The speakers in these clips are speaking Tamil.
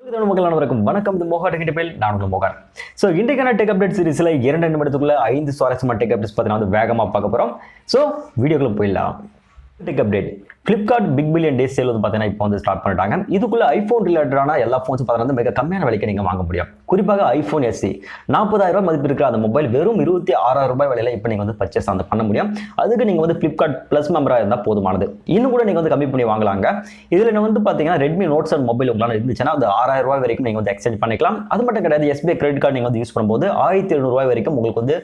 வணக்கம் mohatechintamil நான் மோகன். ஸோ இன்றைக்கான டெக் அப்டேட் சீரிஸில் 2 நிமிடத்துக்குள்ள 5 சுவாரஸ்யமான டெக் அப்டேட்ஸ் பார்த்தீங்கன்னா வேகமாக பார்க்க போகிறோம். ஸோ வீடியோக்குள்ள போயிடலாம். Tech update Flipkart big billion days sale வந்து பார்த்தீங்கன்னா இப்போ வந்து ஸ்டார்ட் பண்ணிட்டாங்க. இதுக்குள்ள ஐஃபோன் ரிலேட்டடான எல்லா ஃபோன்ஸும் பார்த்தீங்கன்னா மிக கம்மியான விலைக்கு நீங்கள் வாங்க முடியும். குறிப்பாக ஐஃபோன் SE 40,000 மதிப்பு இருக்கிற அந்த மொபைல் வெறும் 26,000 விலையில இப்போ நீங்கள் வந்து பர்ச்சேஸ் வந்து பண்ண முடியும். அதுக்கு நீங்கள் வந்து Flipkart ப்ளஸ் மெம்பராக இருந்தால் போதுமானது. இன்னும் கூட நீங்கள் வந்து கம்மி பண்ணி வாங்கலாங்க. இதில் வந்து பார்த்தீங்கன்னா ரெட்மி நோட் 7 மொபைல் உங்களால் இருந்துச்சுன்னா அது 6,000 வரைக்கும் நீங்கள் வந்து எக்ஸ்சேஞ்ச் பண்ணிக்கலாம். அது மட்டும் கிடையாது, SBI கிரெடிட் கார்டு நீங்கள் வந்து யூஸ் பண்ணும்போது 1,700 வரைக்கும் உங்களுக்கு வந்து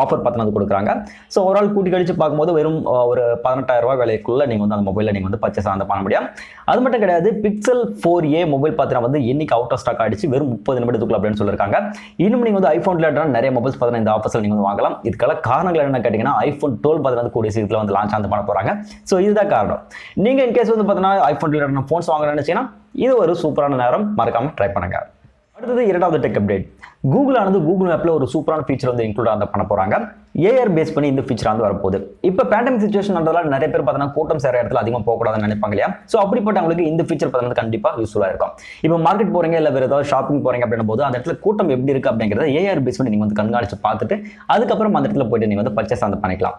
ஆஃபர் பார்த்தீங்கன்னா கொடுக்குறாங்க. ஸோ ஒரு ஆள் கூட்டி கழிச்சு பார்க்கும்போது வெறும் ஒரு 18,000 விலைக்குள்ள நீங்கள் வந்து அந்த மொபைலில் நீங்கள் வந்து பர்ச்சேஸ் வந்து பண்ண முடியும். அது மட்டும் கிடையாது, Pixel 4a மொபைல் பார்த்தீங்கன்னா வந்து இன்னைக்கு அவுட் ஆஃப் ஸ்டாக் ஆயிடுச்சு வெறும் 30 நிமிடத்துக்குள்ள அப்படின்னு சொல்லியிருக்காங்க. இன்னும் நீங்கள் வந்து ஐஃபோன் ரிலேட்டடான நிறைய மொபைல்ஸ் பார்த்தீங்கன்னா இந்த ஆஃபர்ஸில் நீங்கள் வந்து வாங்கலாம். இதுக்கெல்லாம் காரணங்கள் என்ன கேட்டிங்கன்னா ஐஃபோன் 12 பார்த்தீங்கன்னா கூடிய சீக்கிரத்தில் வந்து லான்ச் வந்து பண்ண போகிறாங்க. ஸோ இதுதான் காரணம். நீங்கள் இன்கேஸ் வந்து பார்த்தீங்கன்னா ஐஃபோன் ரிலேட்டடான ஃபோன்ஸ் வாங்குறேன்னு நினச்சிங்கன்னா இது ஒரு சூப்பரான நேரம், மறக்காமல் ட்ரை பண்ணுங்க. அடுத்தது இரண்டாவது டெக் அப்டேட். கூகுள் ஆனது கூகுள் மேப்பில் ஒரு சூப்பரான ஃபீச்சர் வந்து இன்க்ளூட் வந்து பண்ண போகிறாங்க. ஏஆர் பேஸ் பண்ணி இந்த ஃபீச்சர் வந்து வரப்போகுது. இப்போ பேண்டமிக் சிச்சுவேஷன்ன்றதால நிறைய பேர் பார்த்தீங்கன்னா கூட்டம் சேர இடத்துல அதிகமாக போகக்கூடாதுன்னு நினைப்பாங்க இல்லையா? ஸோ அப்படிப்பட்டவங்களுக்கு இந்த ஃபீச்சர் பார்த்தீங்கன்னா கண்டிப்பாக யூஸ்ஃபுல்லாக இருக்கும். இப்போ மார்க்கெட் போகிறீங்க இல்லை வேறு ஏதாவது ஷாப்பிங் போகிறீங்க அப்படின்னும் போது அந்த இடத்துல கூட்டம் எப்படி இருக்குது அப்படிங்கிறத ஏஆர் பேஸ் பண்ணி நீங்கள் வந்து கண்காணிச்சு பார்த்துட்டு அதுக்கப்புறம் அந்த இடத்துல போயிட்டு நீங்கள் வந்து பர்ச்சேஸ் வந்து பண்ணிக்கலாம்.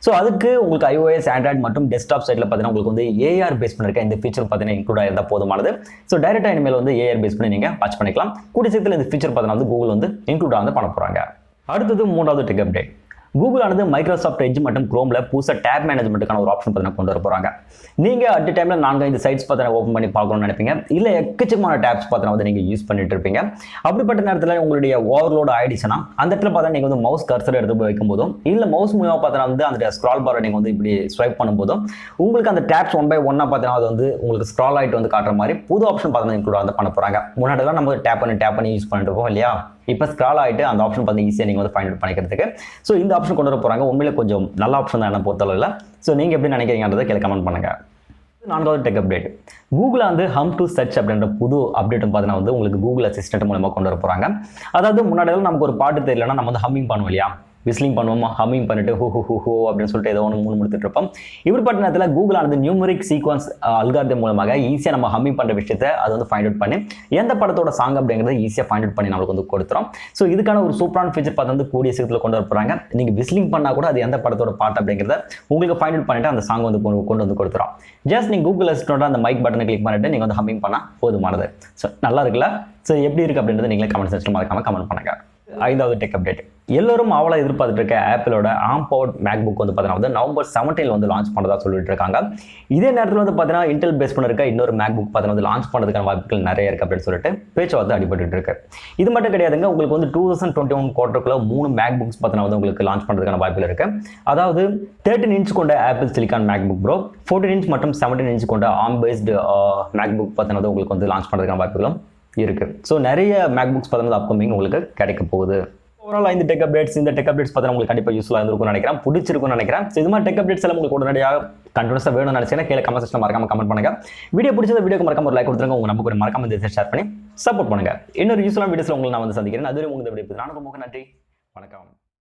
ஸோ அதுக்கு உங்களுக்கு iOS, Android மற்றும் டெஸ்க்டாப் சைடில் பார்த்தீங்கன்னா உங்களுக்கு வந்து ஏஆர் பேஸ் பண்ணிருக்க இந்த ஃபீச்சர் பார்த்தீங்கன்னா இன்க்ளூட் ஆயிருந்தால் போதுமானது. ஸோ டைரெக்டாக இனிமேல் வந்து ஏஆர் பேஸ் பண்ணி நீங்கள் வாட்ச் பண்ணிக்கலாம். கூடிய சீக்கிரத்தில் இந்த ஃபீச்சர் பார்த்தீங்கன்னா வந்து கூகுள் வந்து இன்க்ளூட் வந்து பண்ண போகிறாங்க. அடுத்தது மூன்றாவது டெக் அப்டேட். கூகுள் ஆனது மைக்ரோசாஃப்ட் எட்ஜ் மற்றும் குரோம்ல புதுசாக டேப் மேனேஜ்மெண்ட்டுக்கான ஒரு ஆப்ஷன் பார்த்தீங்கன்னா கொண்டு வர போகிறாங்க. நீங்கள் அட் டைமில் 4-5 சைட்ஸ் பார்த்தீங்கன்னா ஓப்பன் பண்ணி பார்க்கணும்னு நினைப்பீங்க. இல்லை எக்கச்சக்கமான டேப்ஸ் பார்த்தீங்கன்னா வந்து நீங்கள் யூஸ் பண்ணிட்டு இருப்பீங்க. அப்படிப்பட்ட நேரத்தில் உங்களுடைய ஓவர்லோட் ஆயிடுச்சுன்னா அந்த இடத்துல பார்த்தா நீங்கள் வந்து மவுஸ் கர்சர் எடுத்து போய் வைக்கும் போதும் இல்லை மவுஸ் மூலமாக பார்த்தீங்கன்னா வந்து அந்த ஸ்க்ரால் பாரை நீங்கள் வந்து இப்படி ஸ்வைப் பண்ணும்போதும் உங்களுக்கு அந்த டேப்ஸ் 1 by 1 பார்த்தீங்கன்னா அது வந்து உங்களுக்கு ஸ்க்ரால் ஆகிட்டு வந்து காட்டுற மாதிரி புது ஆப்ஷன் பார்த்தீங்கன்னா இன்க்ளூட் வந்து பண்ண போகிறாங்க. முன்னாடிலாம் நம்ம டேப் பண்ணி யூஸ் பண்ணிட்டு இருக்கோம் இல்லையா? இப்போ ஸ்க்ரால் ஆகிட்டு அந்த ஆப்ஷன் பார்த்து ஈஸியாக நீங்கள் வந்து ஃபைண்ட் அவுட் பண்ணிக்கிறதுக்கு. ஸோ இந்த ஆப்ஷன் கொண்டு வர போகிறாங்க. உண்மையிலே கொஞ்சம் நல்ல ஆப்ஷன் தான் என்ன பொறுத்தளவில். ஸோ நீங்கள் எப்படி நினைக்கிறீங்கன்றதை கீழே கமெண்ட் பண்ணுங்கள். நான்காவது டெக் அப்டேட். கூகுள் வந்து ஹம் டு சர்ச் அப்படின்ற புது அப்டேட்டும் பார்த்தீங்கன்னா வந்து உங்களுக்கு கூகுள் அசிஸ்டன்ட் மூலமாக கொண்டு வர போகிறாங்க. அதாவது முன்னாடியெல்லாம் நமக்கு ஒரு பாட்டு தெரியலன்னா நம்ம வந்து ஹம்மிங் பண்ணுவோம் இல்லையா? விஸ்லிங் பண்ணுவோம், ஹம்மிங் பண்ணிட்டு ஹூ அப்படின்னு சொல்லிட்டு ஏதோ ஒன்று முணுமுணுத்துட்டு இருப்போம். இப்படிப்பட்ட நேரத்தில் கூகுள் ஆனது நியூமரிக் சீக்வன்ஸ் அல்காரிதம் மூலமாக ஈஸியாக நம்ம ஹம்மிங் பண்ணுற விஷயத்தை அது வந்து ஃபைண்ட் அவுட் பண்ணி எந்த படத்தோட சாங் அப்படிங்கிறத ஈஸியாக ஃபைண்ட் அவுட் பண்ணி நம்மளுக்கு வந்து கொடுத்துரும். ஸோ இதுக்கான ஒரு சூப்பரான ஃபீச்சர் பார்த்து வந்து கூடிய சீக்கிரத்தில் கொண்டு வர போகிறாங்க. நீங்கள் விஸ்லிங் பண்ணால் கூட அது எந்த படத்தோட பாட்டு அப்படிங்கிறத உங்களுக்கு ஃபைண்ட் அவுட் பண்ணிட்டு அந்த சாங் வந்து கொண்டு வந்து கொடுத்துரும். ஜஸ்ட் நீங்கள் கூகுள் அசிஸ்டன்ட்டோட அந்த மைக் பட்டனை கிளிக் பண்ணிட்டு நீங்கள் வந்து ஹம்மிங் பண்ணால் போதுமானது. ஸோ நல்லா இருக்குல்ல? ஸோ எப்படி இருக்குது அப்படின்றத நீங்களே கமெண்ட் செக்ஷன் மறக்காமல் கமெண்ட் பண்ணுங்க. ஐந்தாவது டெக் அப்டேட். எல்லோரும் அவளை எதிர்பார்த்துட்டு இருக்க ஆப்பிளோட ஆம்பவுட் மேக்புக் வந்து பார்த்தீங்கன்னா வந்து நவம்பர் 17 வந்து லான்ச் பண்ணுறதா சொல்லிட்டு இருக்காங்க. இதே நேரத்தில் வந்து பார்த்தீங்கன்னா இன்டெல் பேஸ் பண்ணிருக்க இன்னொரு மேக்புக் பார்த்தீங்கன்னா வந்து லான்ச் பண்ணுறதுக்கான வாய்ப்புகள் நிறைய இருக்குது அப்படின்னு சொல்லிட்டு பேச்சுவார்த்தை அடிபட்டு இருக்கு. இது மட்டும் கிடையாதுங்க, உங்களுக்கு வந்து 2021 குவார்ட்டருக்குள்ள 3 மேக்புக்ஸ் பார்த்தீங்கன்னா வந்து உங்களுக்கு லான்ச் பண்ணுறதுக்கான வாய்ப்புகள் இருக்கு. அதாவது 13 இன்ச் கொண்ட apple silicon MacBook bro, 14 inch மற்றும் 17 இன்ச் கொண்ட ஆர்ம் பேஸ்டு மேக்புக் பார்த்தீங்கன்னா வந்து உங்களுக்கு வந்து லான்ச் பண்ணுறதுக்கான வாய்ப்புகளும் இருக்கு. ஸோ நிறைய மேக்புக்ஸ் பார்த்தீங்கன்னா அப்கமிங் உங்களுக்கு கிடைக்க போகுது. ஓவரால் இந்த டெக் அப்டேட்ஸ் பார்த்தீங்கன்னா உங்களுக்கு கண்டிப்பாக யூஸ்ஃபுல்லாக இருந்திருக்கும்னு நினைக்கிறேன், பிடிச்சிருக்கும்னு நினைக்கிறேன். ஸோ இது மாதிரி டெக் அப்டேட்ஸ் எல்லாம் உங்களுக்கு உடனடியாக கண்டினியூஸாக வேணும்னு நினைச்சேன்னா கீழே கமெண்ட் செக்ஷன் மறக்காம கமெண்ட் பண்ணுங்க. வீடியோ பிடிச்சது வீடியோக்கு மறக்காம ஒரு லைக் கொடுத்துருங்க. உங்க நமக்கு ஒரு மறக்காம இந்த ஷேர் பண்ணி சப்போர்ட் பண்ணுங்க. இன்னொரு யூஸ்ஃபுல்லான வீடியோஸ்ல உங்களை நான் வந்து சந்திக்கிறேன். அதுவரை உங்களுக்கு வீடியோ நான் ரொம்ப நன்றி, வணக்கம்.